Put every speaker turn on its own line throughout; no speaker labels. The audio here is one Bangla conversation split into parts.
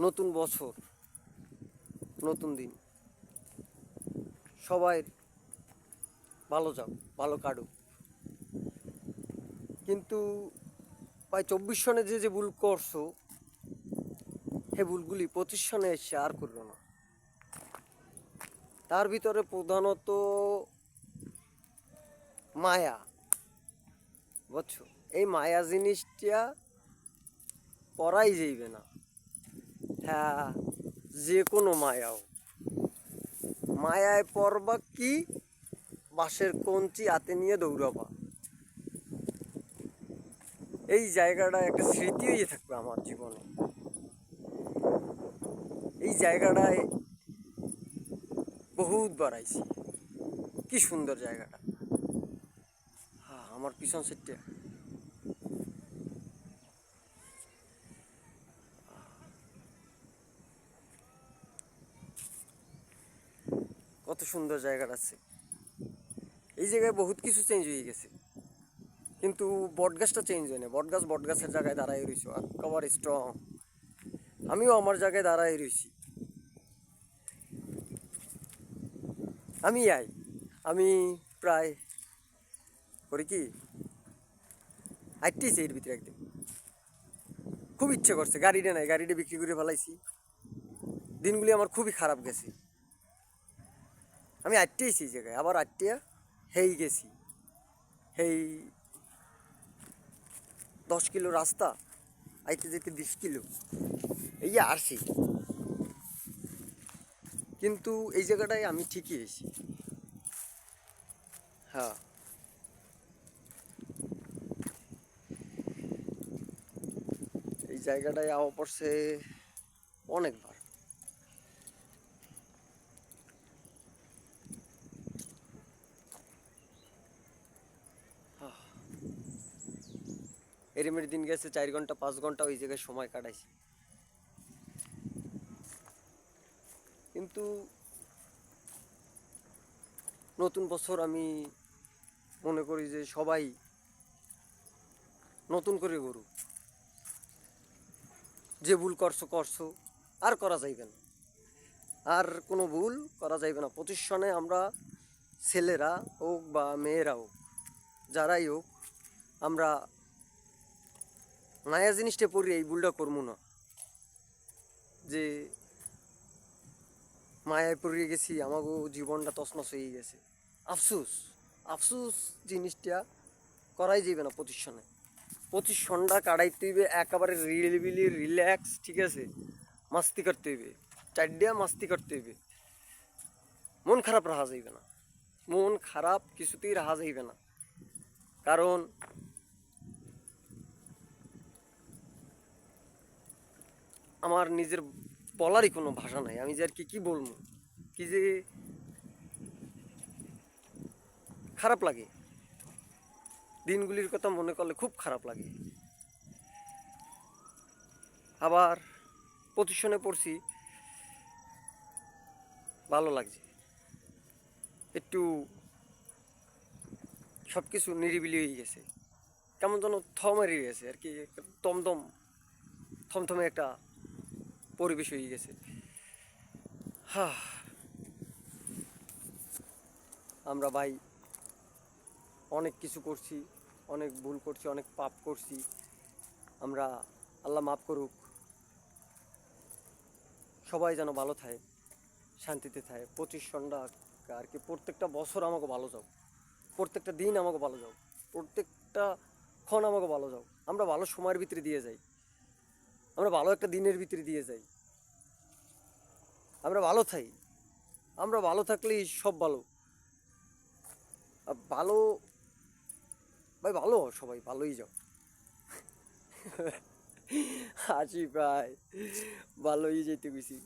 নতুন বছর, নতুন দিন, সবাই ভালো যাও, ভালো কাটুক। কিন্তু প্রায় 24 সনে যে ভুল করছো, সে ভুলগুলি 25 সনে এসে আর করলো না। তার ভিতরে প্রধানত মায়া, বুঝছো? এই মায়া জিনিসটা পড়াই যাইবে না। হ্যাঁ, যে কোনো মায়াও, মায়ায় পড়বা কি, বাঁশের কঞ্চি হাতে নিয়ে দৌড়াবা। এই জায়গাটা একটা স্মৃতি হয়ে থাকবে আমার জীবনে। এই জায়গাটায় বহুত বাড়াইছি, কি সুন্দর জায়গাটা। হ্যাঁ, আমার পিছন সাইডটা কত সুন্দর জায়গাটা আছে। এই জায়গায় বহুত কিছু চেঞ্জ হয়ে গেছে, কিন্তু বটগাছটা চেঞ্জ হয় না। বটগাছের জায়গায় দাঁড়াই রয়েছে, একেবারে স্ট্রং। আমিও আমার জায়গায় দাঁড়াই রয়েছি। আমি প্রায় করি কি, আইটেছি এর ভিতরে একদিন খুব ইচ্ছে করছে, গাড়িটা নাই, গাড়িটা বিক্রি করে ফেলাইছি। দিনগুলি আমার খুবই খারাপ গেছে। আমি আটটেইছি এই জায়গায়, আবার আটটিয়া হেই গেছি। এই 10 কিলো রাস্তা, আইতে যেতে 20 কিলো, এই আসছি। কিন্তু এই জায়গাটায় আমি ঠিকই এসেছি। হ্যাঁ, এই জায়গাটায় আওয়া পড়ছে অনেকবার। এরমের দিন গেছে 4 ঘন্টা 5 ঘন্টা ওই জায়গায় সময় কাটাইছি। কিন্তু নতুন বছর আমি মনে করি যে সবাই নতুন করে করুক। যে ভুল করছো আর করা যাইবে না, আর কোনো ভুল করা যাইবে না। প্রতিষ্ঠানে আমরা ছেলেরা হোক বা মেয়েরা হোক, যারাই হোক, আমরা মায়া জিনিসটা পড়ি, এই ভুলটা করবো না। যে মায়ায় পড়ে গেছি, আমাকেও জীবনটা তছনছ হয়ে গেছে। আফসুস, আফসুস জিনিসটা করাই যাবে না। প্রতিষ্ঠানটা কাটাইতে হইবে একেবারে রিলিবিলি রিল্যাক্স, ঠিক আছে? মাস্তি করতে হইবে, চারডিয়া মাস্তি করতে হইবে। মন খারাপ রাখা যাইবে না, মন খারাপ কিছুতেই রাখা যাইবে না। কারণ আমার নিজের বলারই কোনো ভাষা নাই। আমি যে আর কি বলবো, কি যে খারাপ লাগে, দিনগুলির কথা মনে করলে খুব খারাপ লাগে। আবার প্রতিষ্ঠানে পড়ছি, ভালো লাগছে। একটু সব কিছু নিরিবিলি হয়ে গেছে, কেমন যেন থমেরই গেছে আর কি, দমদম থমথমে একটা পরিবেশ হয়ে গেছে। হ্যাঁ, আমরা ভাই অনেক কিছু করছি, অনেক ভুল করছি, অনেক পাপ করছি। আমরা, আল্লাহ মাফ করুক, সবাই যেন ভালো থাকে, শান্তিতে থাকে। 25 সন্ধ্যা আর কি প্রত্যেকটা বছর আমাকে ভালো যাও, প্রত্যেকটা দিন আমাকে ভালো যাও, প্রত্যেকটা ক্ষণ আমাকে ভালো যাও। আমরা ভালো সময়ের ভিতরে দিয়ে যাই, আমরা ভালো একটা দিনের ভিতরে দিয়ে যাই, আমরা ভালো থাকি। আমরা ভালো থাকলেই সব ভালো। ভালো ভাই, ভালো সবাই ভালোই যাও। হাসি প্রায় ভালোই যেতে গেছি।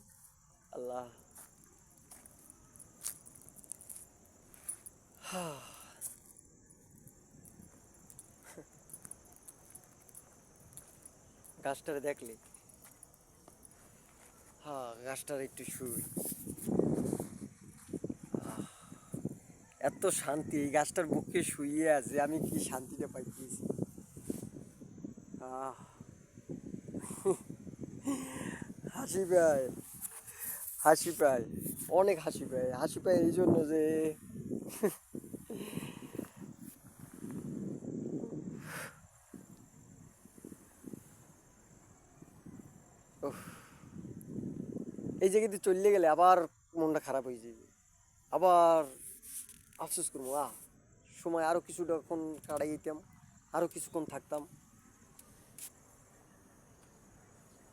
আল্লাহ, গাছটারে দেখলে, হ্যাঁ, গাছটার একটু শুই, এত শান্তি এই গাছটার বুকে শুইয়ে আছে, আমি কি শান্তিটা পাইতেছি। আহ হাসি পায়, হাসি পায়, অনেক হাসি পায়। হাসি পায় এই জন্য যে উফ, এই জায়গাতে চলে গেলে আবার মনটা খারাপ হয়ে যাবে, আবার আফসোস করবো সময় আরও কিছুক্ষণ কাটাই দিতাম, আরও কিছুক্ষণ থাকতাম,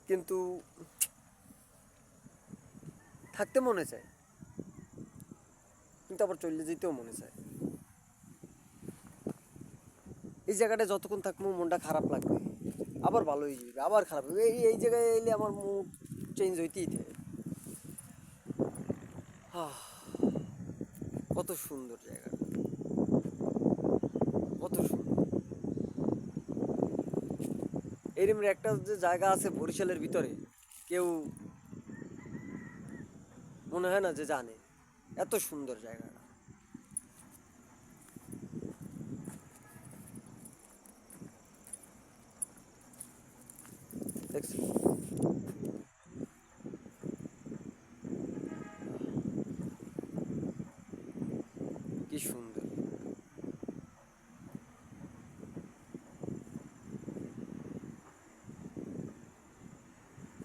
কিন্তু থাকতে মনে চায়, কিন্তু আবার চলে যেতেও মনে চায়। এই জায়গাটা যতক্ষণ থাকবো মনটা খারাপ লাগবে, আবার ভালো হয়ে যাবে, আবার খারাপ হবে। এই জায়গায় এলে আমার মুড চেঞ্জ হইতেই থাকে। আহ, কত সুন্দর জায়গা, কত সুন্দর। এরম একটা যে জায়গা আছে বরিশালের ভিতরে, কেউ মনে হয় না যে জানে, এত সুন্দর জায়গাটা। দেখছি কি সুন্দর।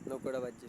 নৌকাটা বাজছে।